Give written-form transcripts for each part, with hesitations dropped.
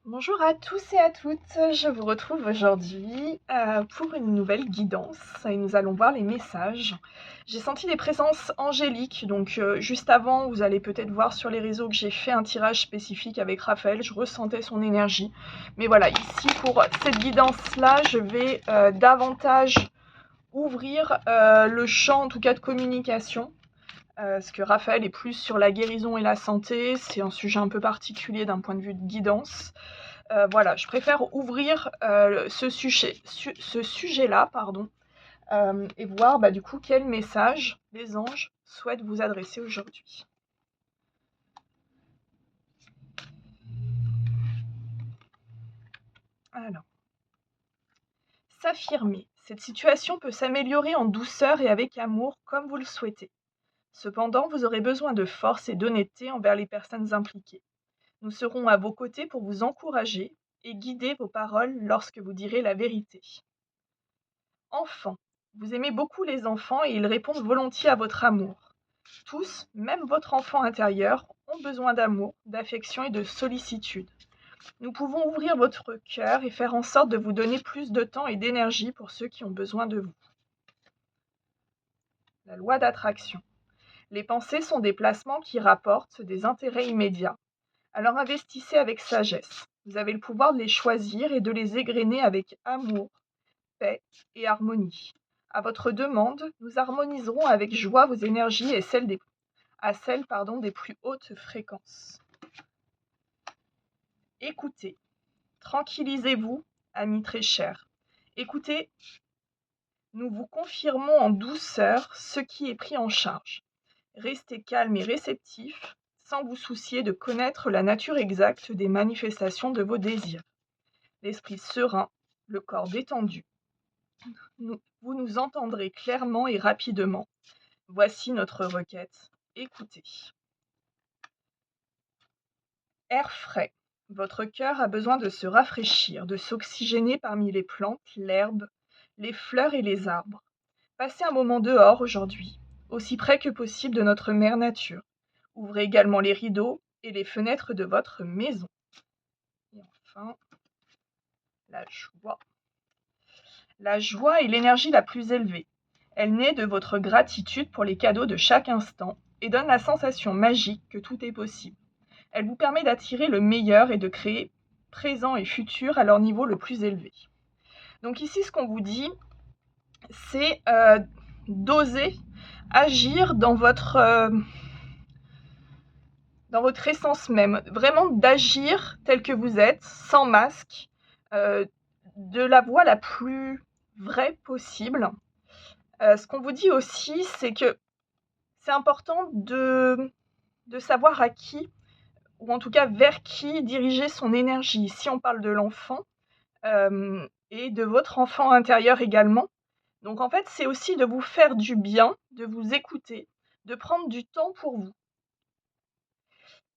Bonjour à tous et à toutes, je vous retrouve aujourd'hui pour une nouvelle guidance et nous allons voir les messages. J'ai senti des présences angéliques, donc juste avant, vous allez peut-être voir sur les réseaux que j'ai fait un tirage spécifique avec Raphaël, je ressentais son énergie. Mais voilà, ici pour cette guidance-là, je vais davantage ouvrir le champ en tout cas de communication. Parce que Raphaël est plus sur la guérison et la santé, c'est un sujet un peu particulier d'un point de vue de guidance. Voilà, je préfère ouvrir ce sujet-là, pardon, et voir du coup quel message les anges souhaitent vous adresser aujourd'hui. Alors, s'affirmer. Cette situation peut s'améliorer en douceur et avec amour, comme vous le souhaitez. Cependant, vous aurez besoin de force et d'honnêteté envers les personnes impliquées. Nous serons à vos côtés pour vous encourager et guider vos paroles lorsque vous direz la vérité. Enfant. Vous aimez beaucoup les enfants et ils répondent volontiers à votre amour. Tous, même votre enfant intérieur, ont besoin d'amour, d'affection et de sollicitude. Nous pouvons ouvrir votre cœur et faire en sorte de vous donner plus de temps et d'énergie pour ceux qui ont besoin de vous. La loi d'attraction. Les pensées sont des placements qui rapportent des intérêts immédiats. Alors investissez avec sagesse. Vous avez le pouvoir de les choisir et de les égrener avec amour, paix et harmonie. À votre demande, nous harmoniserons avec joie vos énergies et celles des plus hautes fréquences. Écoutez, tranquillisez-vous, amis très chers. Écoutez, nous vous confirmons en douceur ce qui est pris en charge. Restez calme et réceptif, sans vous soucier de connaître la nature exacte des manifestations de vos désirs. L'esprit serein, le corps détendu. Vous nous entendrez clairement et rapidement. Voici notre requête. Écoutez. Air frais. Votre cœur a besoin de se rafraîchir, de s'oxygéner parmi les plantes, l'herbe, les fleurs et les arbres. Passez un moment dehors aujourd'hui, aussi près que possible de notre mère nature. Ouvrez également les rideaux et les fenêtres de votre maison. Et enfin, la joie. La joie est l'énergie la plus élevée. Elle naît de votre gratitude pour les cadeaux de chaque instant et donne la sensation magique que tout est possible. Elle vous permet d'attirer le meilleur et de créer présent et futur à leur niveau le plus élevé. Donc ici, ce qu'on vous dit, c'est d'oser agir dans votre essence même, vraiment d'agir tel que vous êtes, sans masque, de la voie la plus vraie possible. Ce qu'on vous dit aussi, c'est que c'est important de savoir à qui, ou en tout cas vers qui diriger son énergie. Ici, on parle de l'enfant et de votre enfant intérieur également. Donc en fait, c'est aussi de vous faire du bien, de vous écouter, de prendre du temps pour vous.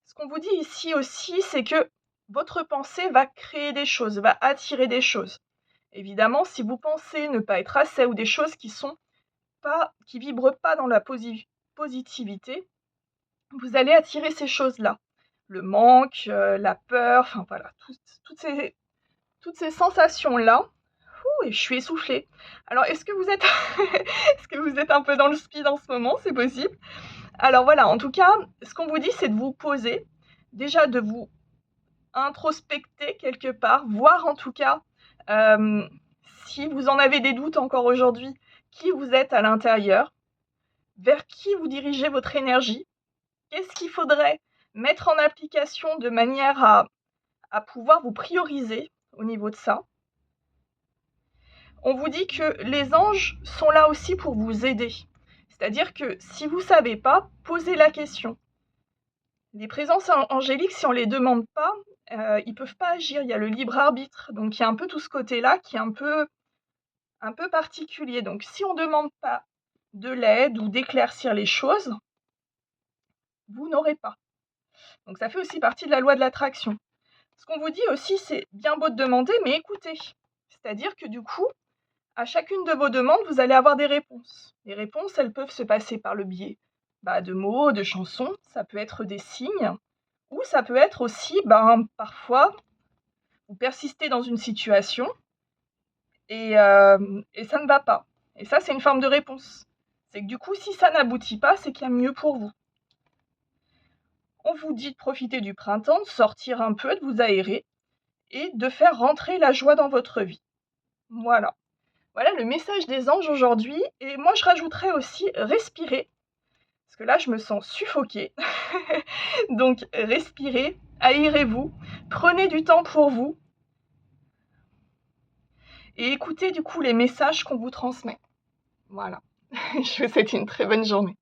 Ce qu'on vous dit ici aussi, c'est que votre pensée va créer des choses, va attirer des choses. Évidemment, si vous pensez ne pas être assez ou des choses qui vibrent pas dans la positivité, vous allez attirer ces choses-là. Le manque, la peur, enfin voilà, toutes ces sensations-là. Et je suis essoufflée. Alors, est-ce que vous êtes est-ce que vous êtes un peu dans le speed en ce moment? C'est possible. Alors voilà, en tout cas, ce qu'on vous dit, c'est de vous poser, déjà de vous introspecter quelque part, voir en tout cas si vous en avez des doutes encore aujourd'hui, qui vous êtes à l'intérieur, vers qui vous dirigez votre énergie, qu'est-ce qu'il faudrait mettre en application de manière à pouvoir vous prioriser au niveau de ça. On vous dit que les anges sont là aussi pour vous aider. C'est-à-dire que si vous ne savez pas, posez la question. Les présences angéliques, si on ne les demande pas, ils ne peuvent pas agir. Il y a le libre arbitre. Donc il y a un peu tout ce côté-là qui est un peu particulier. Donc si on ne demande pas de l'aide ou d'éclaircir les choses, vous n'aurez pas. Donc ça fait aussi partie de la loi de l'attraction. Ce qu'on vous dit aussi, c'est bien beau de demander, mais écoutez. C'est-à-dire que du coup, à chacune de vos demandes, vous allez avoir des réponses. Les réponses, elles peuvent se passer par le biais de mots, de chansons, ça peut être des signes, ou ça peut être aussi parfois Vous persistez dans une situation et ça ne va pas. Et ça, c'est une forme de réponse. C'est que du coup, si ça n'aboutit pas, c'est qu'il y a mieux pour vous. On vous dit de profiter du printemps, de sortir un peu, de vous aérer et de faire rentrer la joie dans votre vie. Voilà. Voilà le message des anges aujourd'hui. Et moi, je rajouterais aussi respirer. Parce que là, je me sens suffoquée. Donc, respirez, aérez-vous, prenez du temps pour vous et écoutez du coup les messages qu'on vous transmet. Voilà. Je vous souhaite une très bonne journée.